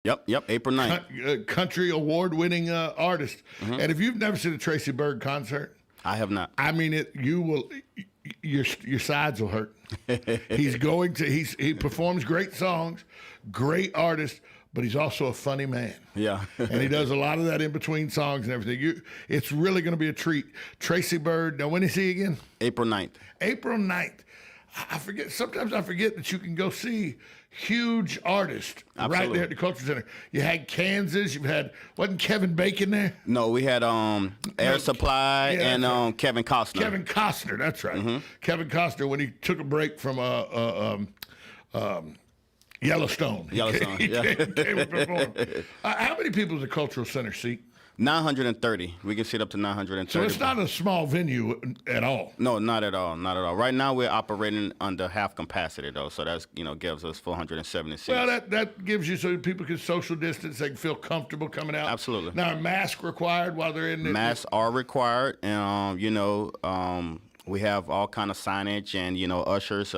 Yep, April 9th. Country award-winning artist. And if you've never seen a Tracy Byrd concert, I have not. I mean, your sides will hurt. He performs great songs, great artist, but he's also a funny man. Yeah. And he does a lot of that in between songs and everything. It's really going to be a treat. Tracy Byrd, now when is he again? April 9th. April 9th. Sometimes I forget that you can go see huge artists right there at the Culture Center. You had Kansas, wasn't Kevin Bacon there? No, we had Air Supply and Kevin Costner. Kevin Costner, that's right. Kevin Costner, when he took a break from Yellowstone. Yeah. Came and performed. How many people does the Cultural Center seat? 930. We can sit up to 930. So it's not a small venue at all. No, not at all. Not at all. Right now we're operating under half capacity though, so that's gives us 470 seats. Well, that gives you so people can social distance, they can feel comfortable coming out. Absolutely. Now, are masks required while they're in there? Masks are required, and we have all kind of signage and ushers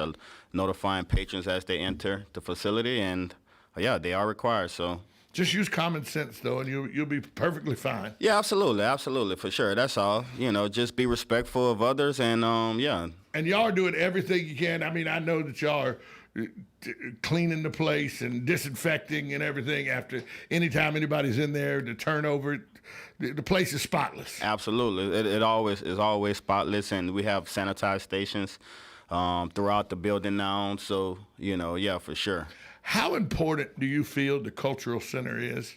notifying patrons as they enter the facility, and they are required. So. Just use common sense, though, and you'll be perfectly fine. Yeah, absolutely, for sure. That's all. Just be respectful of others, and And y'all are doing everything you can. I mean, I know that y'all are cleaning the place and disinfecting and everything after anytime anybody's in there. The turnover, the place is spotless. Absolutely, it always is always spotless, and we have sanitized stations throughout the building now. So for sure. How important do you feel the Cultural Center is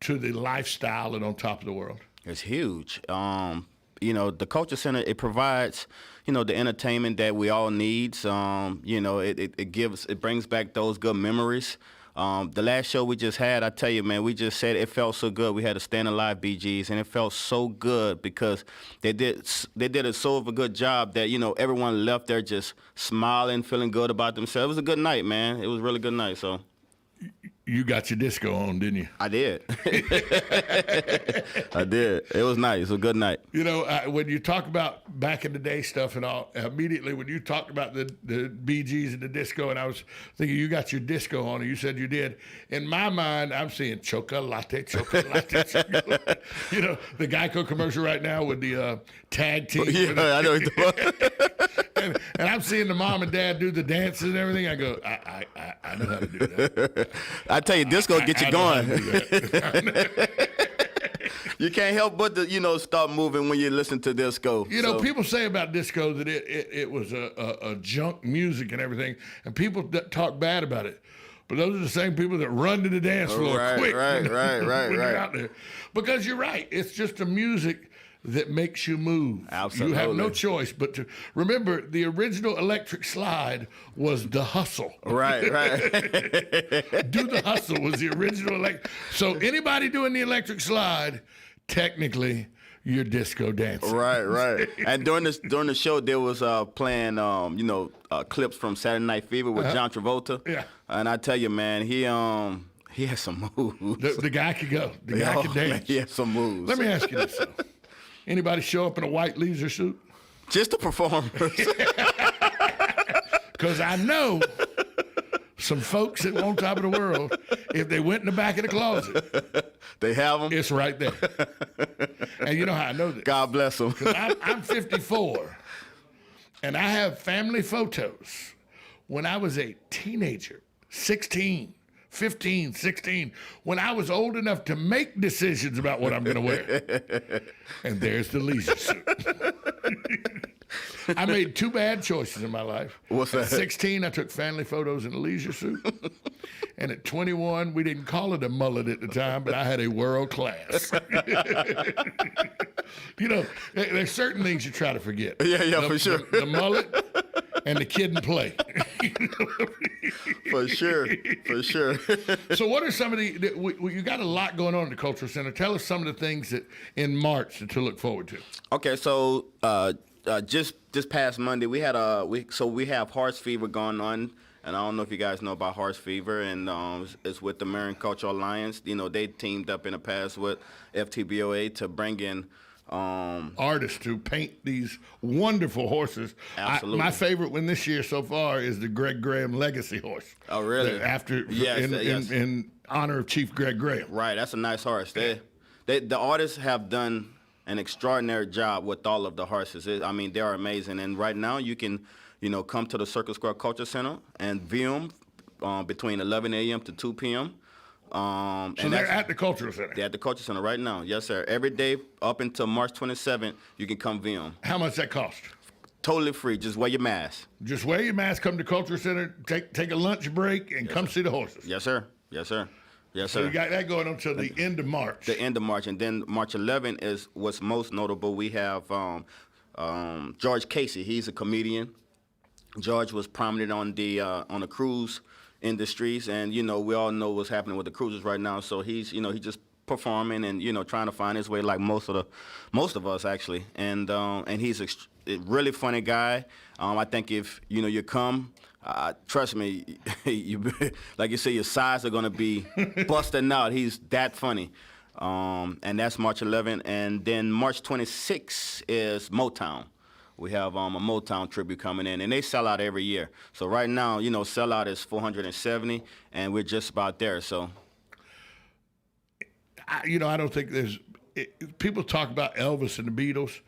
to the lifestyle and on top of the world? It's huge. The Culture Center, it provides, the entertainment that we all need. It brings back those good memories. The last show we just had, I tell you, man, we just said it felt so good. We had a Stand Alive BGs, and it felt so good because they did a so of a good job that everyone left there just smiling, feeling good about themselves. It was a good night, man. It was a really good night. So. You got your disco on, didn't you? I did. I did. It was nice. It was a good night. When you talk about back in the day stuff and all, immediately when you talked about the BGs and the disco, and I was thinking you got your disco on, and you said you did. In my mind, I'm seeing chocolate. The Geico commercial right now with the tag team. Yeah, I know. and I'm seeing the mom and dad do the dances and everything. I go, I know how to do that. I tell you, disco get you going. You can't help but to, start moving when you listen to disco. People say about disco that it was a junk music and everything, and people that talk bad about it. But those are the same people that run to the dance floor quick. Right. You're out there. Because you're right. It's just a music that makes you move. Absolutely. You have no choice but to remember the original electric slide was the hustle. Right. Do the hustle was the original So anybody doing the electric slide, technically, you're disco dancing. Right. And during the show, there was playing clips from Saturday Night Fever with John Travolta. Yeah. And I tell you, man, he has some moves. The guy could go. The guy could dance. Man, he has some moves. Let me ask you this though. Anybody show up in a white leisure suit? Just the performers. Because I know some folks at one top of the world, if they went in the back of the closet, they have them. It's right there. And you know how I know this? God bless them. I'm 54, and I have family photos when I was a teenager, 16. 15, 16, when I was old enough to make decisions about what I'm going to wear. And there's the leisure suit. I made two bad choices in my life. What's that? At 16, I took family photos in a leisure suit. And at 21, we didn't call it a mullet at the time, but I had a world class. There's certain things you try to forget. Yeah, for sure. The mullet and the kid and play. For sure. So what are some of you got a lot going on in the Cultural Center. Tell us some of the things that in March to look forward to. Okay, so just this past Monday, we have Horse Fever going on. And I don't know if you guys know about Horse Fever, and it's with the Marion Cultural Alliance. They teamed up in the past with FTBOA to bring in artists to paint these wonderful horses. Absolutely. My favorite one this year so far is the Greg Graham Legacy horse. Oh, really? After yes. in honor of Chief Greg Graham. Right, that's a nice horse. The artists have done an extraordinary job with all of the horses. I mean, they are amazing. And right now, you can, come to the Circle Square Culture Center and view them between 11 a.m. to 2 p.m. So they're at the Cultural Center? They're at the Culture Center right now. Yes, sir. Every day up until March 27th, you can come view them. How much that cost? Totally free. Just wear your mask. Just wear your mask, come to Cultural Center, take a lunch break, and come see the horses. Yes, sir. Yes, sir. Yes, sir. So you got that going until the end of March. The end of March. And then March 11 is what's most notable. We have George Casey. He's a comedian. George was prominent on the cruise industries, and we all know what's happening with the cruises right now. So he's he just performing and trying to find his way like most of us actually. And he's a really funny guy. I think if you come, trust me, like you say, your sides are gonna be busting out. He's that funny. And that's March 11th, and then March 26th is Motown. We have a Motown tribute coming in, and they sell out every year. So right now, sellout is 470, and we're just about there. So, I don't think people talk about Elvis and the Beatles,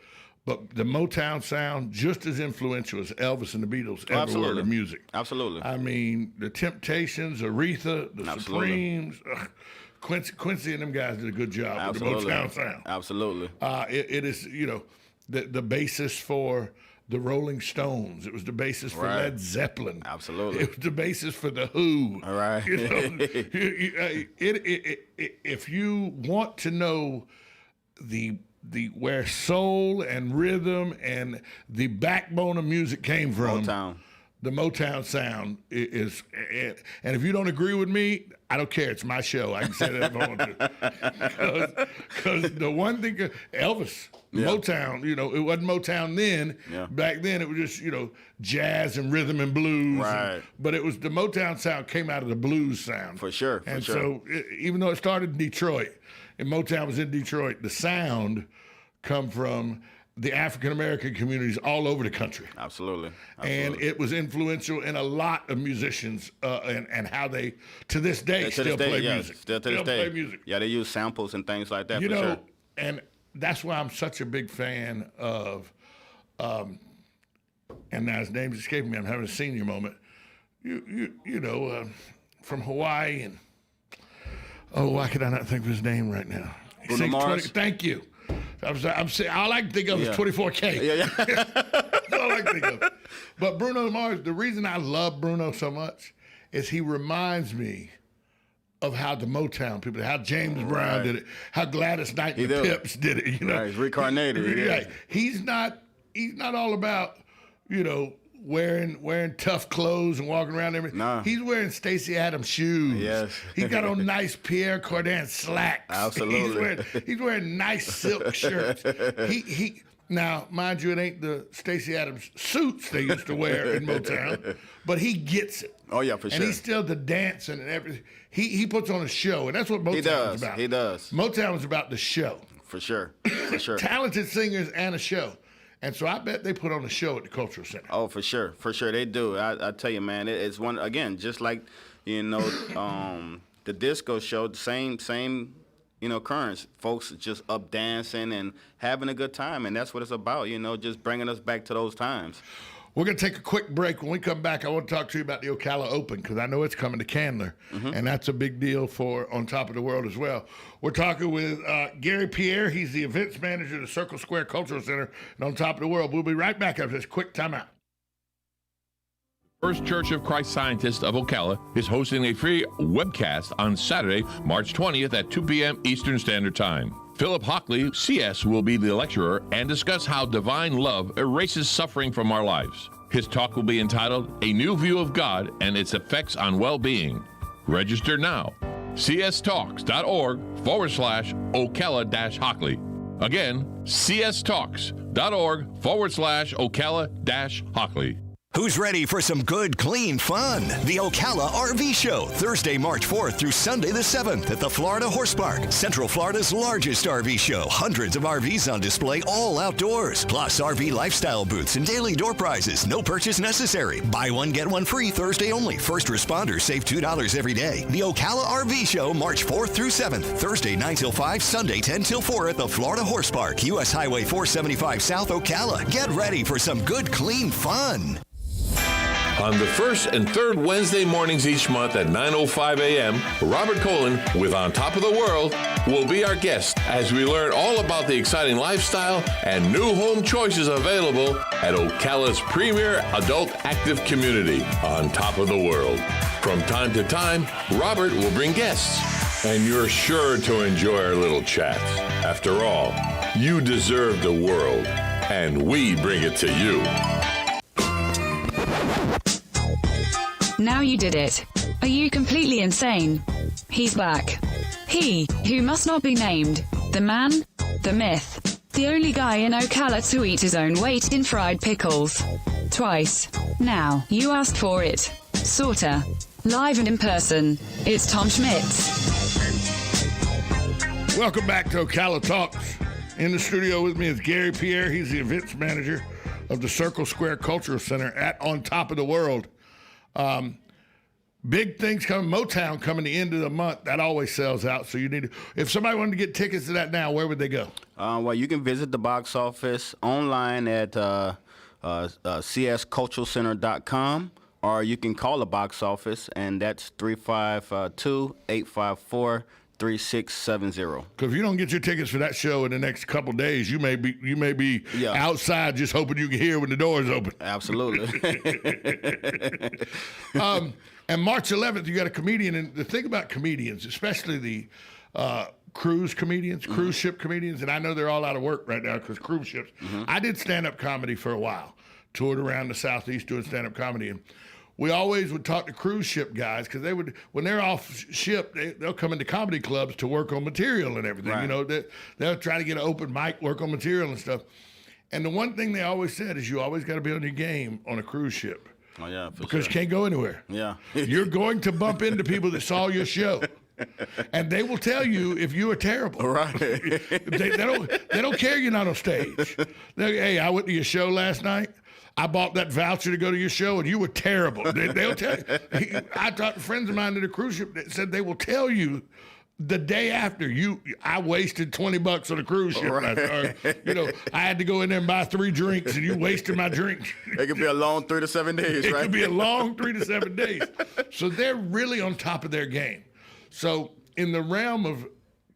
but the Motown sound just as influential as Elvis and the Beatles ever were to music. Absolutely. I mean, the Temptations, Aretha, the Supremes, Quincy and them guys did a good job with the Motown sound. Absolutely. It is, the basis for the Rolling Stones. It was the basis for Led Zeppelin. Absolutely. It was the basis for the Who. All right. If you want to know where soul and rhythm and the backbone of music came from, Motown. The Motown sound is, and if you don't agree with me, I don't care. It's my show. I can say that if I want to. Because the one thing, Elvis, Motown, it wasn't Motown then. Yeah. Back then, it was just, jazz and rhythm and blues. Right. But it was the Motown sound came out of the blues sound. For sure. And so even though it started in Detroit, and Motown was in Detroit, the sound come from the African-American communities all over the country. Absolutely. And it was influential in a lot of musicians and how they, to this day, still play music. Still to this day. Play music. Yeah, they use samples and things like that, for sure. And that's why I'm such a big fan of, and now his name's escaping me, I'm having a senior moment, from Hawaii, and, why could I not think of his name right now? Bruno Mars? Thank you. I'm saying all I can think of is 24K. Yeah. That's all I can think of. But Bruno Mars, the reason I love Bruno so much is he reminds me of how the Motown people, how James Brown did it, how Gladys Knight and the Pips did it. Right, he's reincarnated. He's not all about wearing tough clothes and walking around everything. Nah. He's wearing Stacey Adams shoes. Yes. He's got on nice Pierre Cardin slacks. Absolutely. He's wearing nice silk shirts. He now, mind you, it ain't the Stacey Adams suits they used to wear in Motown, but he gets it. Oh yeah, for sure. And he's still the dancing and everything. He puts on a show, and that's what Motown is about. He does. Motown is about the show. For sure. For sure. Talented singers and a show. And so I bet they put on a show at the Cultural Center. Oh, for sure. For sure, they do. I tell you, man, it's one, again, just like, the disco show, the same, occurrence. Folks just up dancing and having a good time, and that's what it's about, just bringing us back to those times. We're going to take a quick break. When we come back, I want to talk to you about the Ocala Open, because I know it's coming to Candler, and that's a big deal for On Top of the World as well. We're talking with Gary Pierre. He's the events manager of the Circle Square Cultural Center and On Top of the World. We'll be right back after this quick timeout. First Church of Christ Scientist of Ocala is hosting a free webcast on Saturday, March 20th at 2 p.m. Eastern Standard Time. Philip Hockley, CS, will be the lecturer and discuss how divine love erases suffering from our lives. His talk will be entitled, A New View of God and Its Effects on Well-Being. Register now. cstalks.org/Ocala-Hockley. Again, cstalks.org/Ocala-Hockley. Who's ready for some good, clean fun? The Ocala Rv Show, Thursday, March 4th through Sunday the 7th at the Florida Horse Park, Central Florida's largest RV show. Hundreds of RVs on display, all outdoors. Plus RV lifestyle booths and daily door prizes. No purchase necessary. Buy one, get one free Thursday only. First responders save $2 every day. The Ocala Rv Show, March 4th through 7th. Thursday 9 till 5, Sunday 10 till 4 at the Florida Horse Park, U.S. Highway 475 South Ocala. Get ready for some good, clean fun. On the first and third Wednesday mornings each month at 9:05 a.m., Robert Colin with On Top of the World will be our guest as we learn all about the exciting lifestyle and new home choices available at Ocala's premier adult active community, On Top of the World. From time to time, Robert will bring guests, and you're sure to enjoy our little chats. After all, you deserve the world, and we bring it to you. Now you did it. Are you completely insane? He's back. He, who must not be named. The man, the myth. The only guy in Ocala to eat his own weight in fried pickles. Twice. Now, you asked for it. Sorta. Live and in person. It's Tom Schmitz. Welcome back to Ocala Talks. In the studio with me is Gary Pierre. He's the events manager of the Circle Square Cultural Center at On Top of the World. Big things coming. Motown coming the end of the month. That always sells out. So you need to, if somebody wanted to get tickets to that now, where would they go? Well, you can visit the box office online at csculturalcenter.com, or you can call the box office, and that's 352-854-3670. Because if you don't get your tickets for that show in the next couple days, you may be outside just hoping you can hear when the doors open. Absolutely. And March 11th, you got a comedian. And the thing about comedians, especially the cruise comedians, cruise ship comedians, and I know they're all out of work right now because cruise ships. I did stand-up comedy for a while, toured around the Southeast doing stand-up comedy. And we always would talk to cruise ship guys because they would, when they're off ship, they'll come into comedy clubs to work on material and everything. Right. You know, they'll try to get an open mic, work on material and stuff. And the one thing they always said is you always got to be on your game on a cruise ship. Oh, yeah, for because you can't go anywhere. Yeah. You're going to bump into people that saw your show. And they will tell you if you are terrible. Right. they don't care you're not on stage. Hey, I went to your show last night. I bought that voucher to go to your show, and you were terrible. They'll tell you. I talked to friends of mine at a cruise ship that said they will tell you the day after I wasted $20 on a cruise ship. Right. Or, I had to go in there and buy 3 drinks, and you wasted my drink. It could be a long 3 to 7 days, It right? could be a long 3 to 7 days. So they're really on top of their game. So in the realm of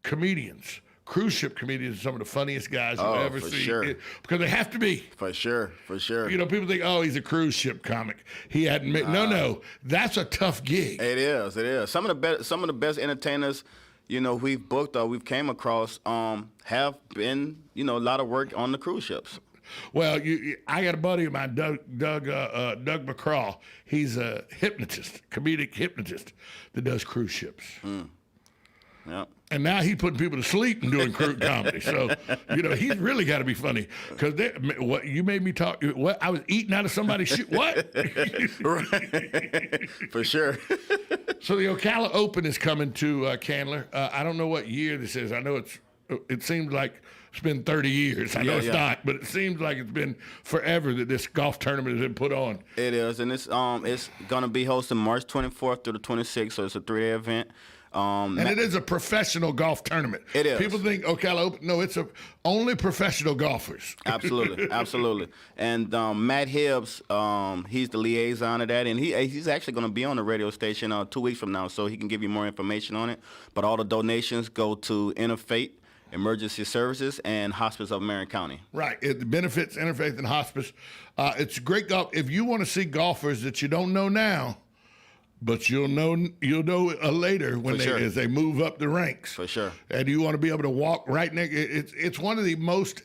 comedians, cruise ship comedians are some of the funniest guys you'll ever see. Sure. Because they have to be. For sure. People think, oh, he's a cruise ship comic. He hadn't made. No, that's a tough gig. It is. Some of the best entertainers, we've booked or we've came across have been, a lot of work on the cruise ships. Well, I got a buddy of mine, Doug McCraw. He's a comedic hypnotist that does cruise ships. Yeah. And now he's putting people to sleep and doing cruise comedy. So, he's really got to be funny. Because what you made me talk, what I was eating out of somebody's shoe. What? Right. For sure. So the Ocala Open is coming to Candler. I don't know what year this is. I know it seems like it's been 30 years. I know it's not, but it seems like it's been forever that this golf tournament has been put on. It is, and it's going to be hosted March 24th through the 26th, so it's a 3-day event. And it is a professional golf tournament. It is. People think Ocala Open. No, it's only professional golfers. Absolutely. And Matt Hibbs, he's the liaison of that, and he's actually going to be on the radio station 2 weeks from now, so he can give you more information on it. But all the donations go to Interfaith Emergency Services and Hospice of Marion County. Right. It benefits Interfaith and Hospice. It's great golf. If you want to see golfers that you don't know now, but you'll know later when as they move up the ranks. For sure. And you want to be able to walk right next. It's one of the most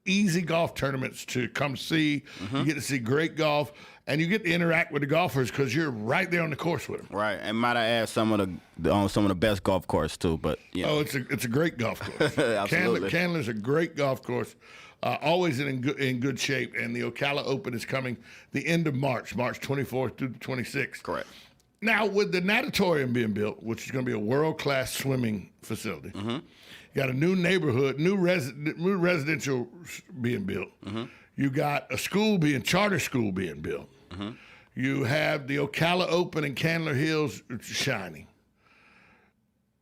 easy golf tournaments to come see. You get to see great golf, and you get to interact with the golfers because you're right there on the course with them. Right, and might I add some of the best golf course too. But Oh, it's a great golf course. Absolutely. Candler's a great golf course. always in good shape. And the Ocala Open is coming the end of March 24th through the 26th. Correct. Now, with the natatorium being built, which is going to be a world-class swimming facility, you got a new neighborhood, new residential being built. You got a charter school being built. You have the Ocala Open in Candler Hills shining.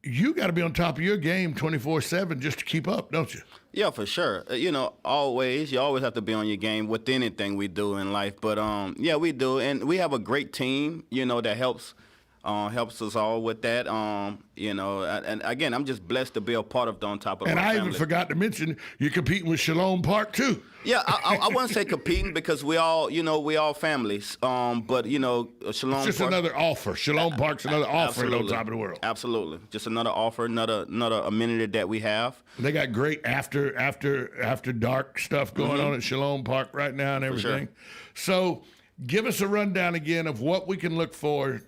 You got to be on top of your game 24/7 just to keep up, don't you? Yeah, for sure. You always have to be on your game with anything we do in life. But yeah, we do, and we have a great team. That helps us all with that. And again, I'm just blessed to be a part of the On Top of And my I family. even forgot to mention you're competing with Shalom Park too. Yeah, I wouldn't say competing because we all families. But Shalom It's just Park, another offer. Shalom Park's another offer in On Top of the World. Absolutely, just another offer, another amenity that we have. They got great after dark stuff going on at Shalom Park right now and everything. So give us a rundown again of what we can look forward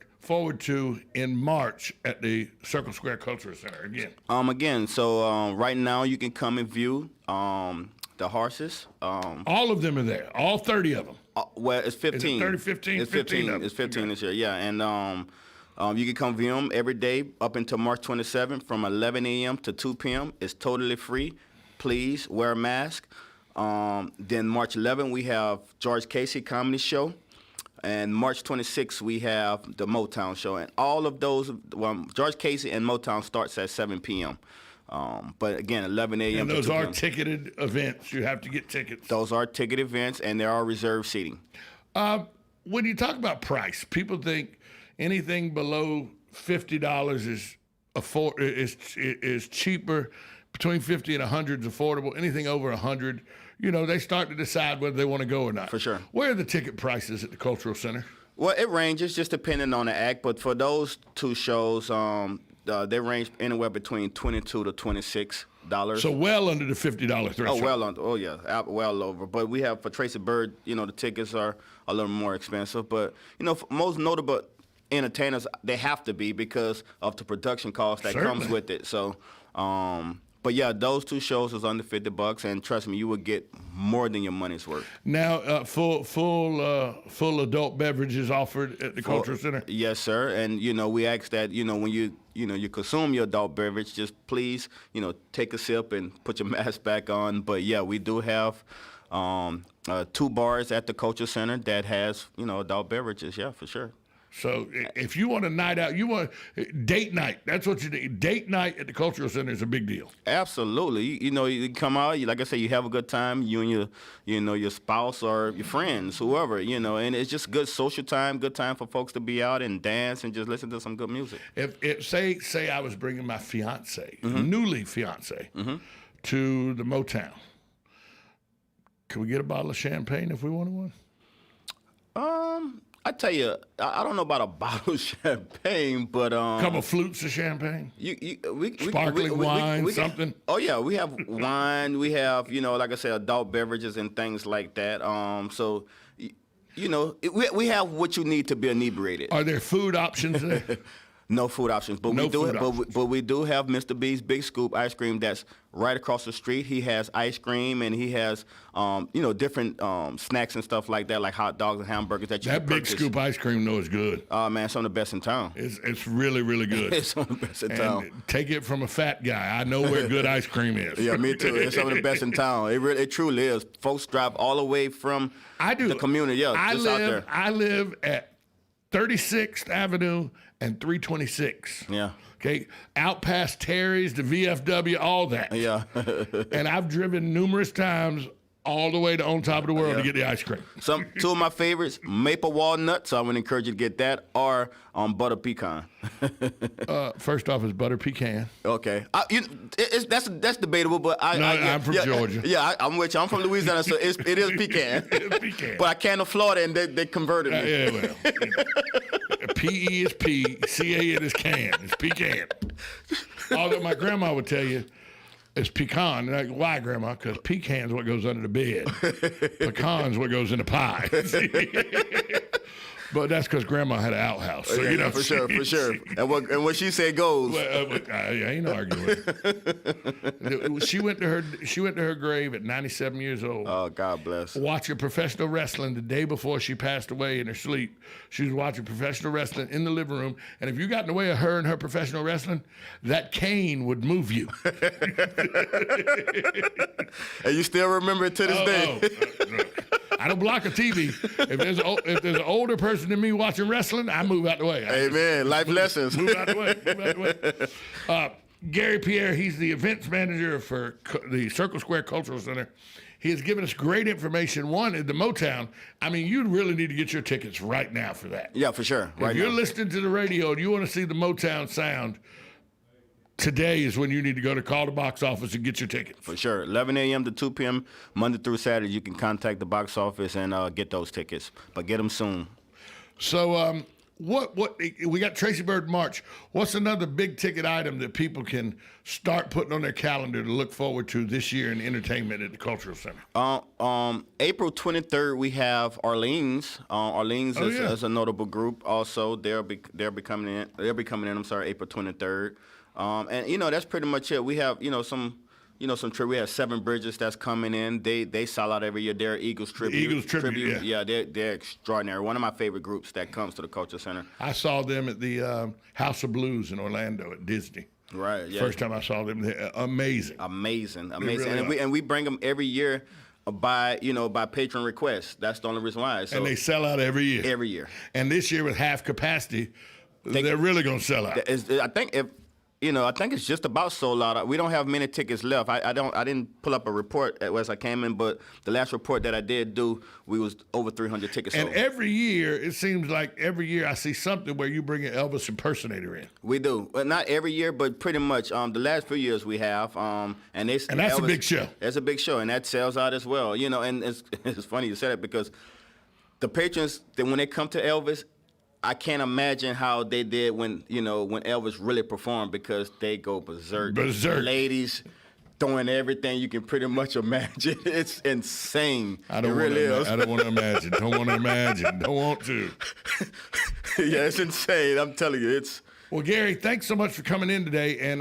to in March at the Circle Square Cultural Center again. So right now you can come and view the horses. All of them are there, all 30 of them. Well, it's 15. Is it 30, 15? It's 15 of them. It's 15 this year, yeah. And you can come view them every day up until March 27th from 11 a.m. to 2 p.m. It's totally free. Please wear a mask. Then March 11th, we have George Casey Comedy Show. And March 26th, we have the Motown Show. And all of those, George Casey and Motown starts at 7 p.m. But again, 11 a.m. And to those 2 are p.m. ticketed events. You have to get tickets. Those are ticket events, and there are reserved seating. When you talk about price, people think anything below $50 is cheaper. Between 50 and 100 is affordable. Anything over 100, they start to decide whether they want to go or not. For sure. Where are the ticket prices at the Cultural Center? Well, it ranges just depending on the act, but for those two shows, they range anywhere between $22 to $26. So well under the $50 threshold. Oh, well under. Oh, yeah, well over. But we have for Tracy Bird, the tickets are a little more expensive. But for most notable entertainers, they have to be because of the production cost that comes with it. So. But yeah, those two shows is under $50, and trust me, you will get more than your money's worth. Now, full adult beverages offered at the Cultural Center. Yes, sir. And we ask that when you consume your adult beverage, just please take a sip and put your mask back on. But yeah, we do have 2 bars at the Cultural Center that has adult beverages. Yeah, for sure. So if you want a night out, you want date night. That's what you need. Date night at the Cultural Center is a big deal. Absolutely. You come out. Like I said, you have a good time. You and your spouse or your friends, whoever. And it's just good social time. Good time for folks to be out and dance and just listen to some good music. If say I was bringing my fiance, newly fiance, to the Motown, could we get a bottle of champagne if we wanted one? I tell you, I don't know about a bottle of champagne, but a couple of flutes of champagne. Sparkling wine, something. Oh yeah, we have wine. We have like I said, adult beverages and things like that. So we have what you need to be inebriated. Are there food options there? No food options, but we do have Mr. B's Big Scoop ice cream that's right across the street. He has ice cream and he has different snacks and stuff like that, like hot dogs and hamburgers that you can Big purchase. Scoop ice cream is good. Oh man, some of the best in town. It's really, really good. It's some of the best in town. Take it from a fat guy. I know where good ice cream is. Yeah, me too. It's some of the best in town. It truly is. Folks drive all the way from the community. Yeah, out there. I live at 36th Avenue and 326. Yeah. Okay, out past Terry's, the VFW, all that. Yeah. And I've driven numerous times all the way to On Top of the World to get the ice cream. Two of my favorites, maple walnut, so I would encourage you to get that, or butter pecan. First off, it's butter pecan. Okay. That's debatable, but I'm from Georgia. Yeah, I'm with you. I'm from Louisiana, so it is pecan. It's pecan. But I came to Florida, and they converted me. Yeah, well. P-E is P, C-A-N is can. It's pecan. Although my grandma would tell you, it's pecan. Like, why, Grandma? Because pecan's what goes under the bed. Pecan's what goes in the pie. But that's because Grandma had an outhouse. So, you know, for sure. And what she said goes. I ain't arguing with her. She went to her grave at 97 years old. Oh, God bless. Watching professional wrestling the day before she passed away in her sleep. She was watching professional wrestling in the living room, and if you got in the way of her and her professional wrestling, that cane would move you. And you still remember it to this day. I don't block a TV. If there's an older person than me watching wrestling, I move out the way. Amen. Life lessons. Move out the way. Gary Pierre, he's the events manager for the Circle Square Cultural Center. He has given us great information. One, at the Motown, I mean, you really need to get your tickets right now for that. Yeah, for sure. If you're listening to the radio and you want to see the Motown sound, today is when you need to go to Call the Box Office and get your tickets. For sure. 11 a.m. to 2 p.m., Monday through Saturday, you can contact the box office and get those tickets. But get them soon. So what we got Tracy Bird March. What's another big ticket item that people can start putting on their calendar to look forward to this year in entertainment at the Cultural Center? April 23rd, we have Orleans. Orleans is a notable group. Also, they'll be coming in. I'm sorry, April 23rd. And you know that's pretty much it. We have some we have Seven Bridges that's coming in. They sell out every year. They're Eagles tribute. Eagles tribute. Yeah, they're extraordinary. One of my favorite groups that comes to the Culture Center. I saw them at the House of Blues in Orlando at Disney. Right. Yeah. First time I saw them, amazing. Really and we bring them every year by patron request. That's the only reason why. So, and they sell out every year. Every year. And this year with half capacity, they're really going to sell out. I think it's just about sold out. We don't have many tickets left. I didn't pull up a report as I came in, but the last report that I did do, we was over 300 tickets sold. And every year, it seems like every year I see something where you bring an Elvis impersonator in. We do. Well, not every year, but pretty much. The last few years we have. And that's Elvis, a big show. That's a big show, and that sells out as well. You know, and it's funny you said it because the patrons, when they come to Elvis, I can't imagine how they did when Elvis really performed because they go berserk. Ladies throwing everything you can pretty much imagine. It's insane. I don't want to imagine. Don't want to imagine. Don't want to. Yeah, it's insane. I'm telling you, it's. Well, Gary, thanks so much for coming in today and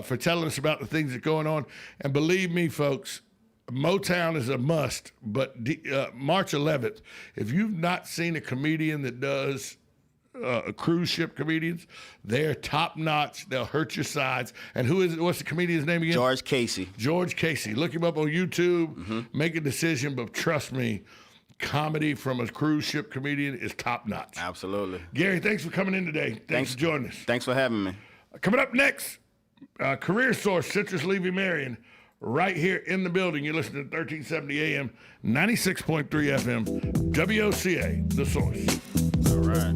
for telling us about the things that are going on. And believe me, folks, Motown is a must. But March 11th, if you've not seen a comedian that does cruise ship comedians, they're top notch. They'll hurt your sides. And what's the comedian's name again? George Casey. George Casey. Look him up on YouTube. Make a decision, but trust me, comedy from a cruise ship comedian is top notch. Absolutely. Gary, thanks for coming in today. Thanks for joining us. Thanks for having me. Coming up next, Career Source, Citrus Levy Marion, right here in the building. You're listening to 1370 AM, 96.3 FM, WOCA, The Source. All right.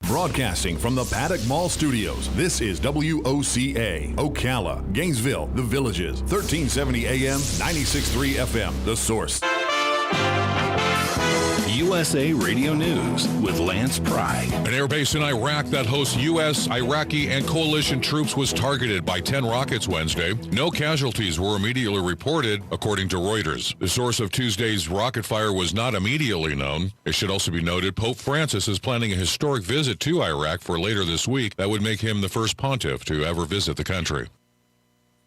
Broadcasting from the Paddock Mall Studios, this is WOCA, Ocala, Gainesville, The Villages, 1370 AM, 96.3 FM, The Source. USA Radio News with Lance Pry. An airbase in Iraq that hosts U.S., Iraqi, and coalition troops was targeted by 10 rockets Wednesday. No casualties were immediately reported, according to Reuters. The source of Tuesday's rocket fire was not immediately known. It should also be noted Pope Francis is planning a historic visit to Iraq for later this week that would make him the first pontiff to ever visit the country.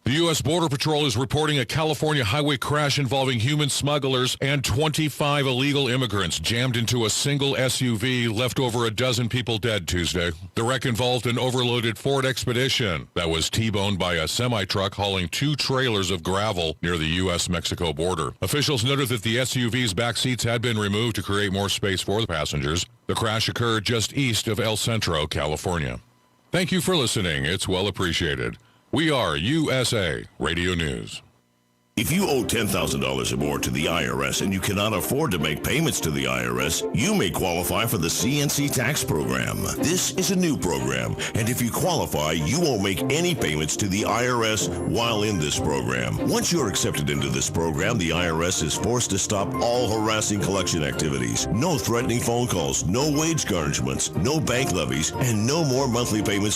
The U.S. Border Patrol is reporting a California highway crash involving human smugglers and 25 illegal immigrants jammed into a single SUV, left over a dozen people dead Tuesday. The wreck involved an overloaded Ford Expedition that was T-boned by a semi-truck hauling 2 trailers of gravel near the U.S.-Mexico border. Officials noted that the SUV's back seats had been removed to create more space for the passengers. The crash occurred just east of El Centro, California. Thank you for listening. It's well appreciated. We are USA Radio News. If you owe $10,000 or more to the IRS and you cannot afford to make payments to the IRS, you may qualify for the CNC tax program. This is a new program, and if you qualify, you won't make any payments to the IRS while in this program. Once you're accepted into this program, the IRS is forced to stop all harassing collection activities. No threatening phone calls, no wage garnishments, no bank levies, and no more monthly payments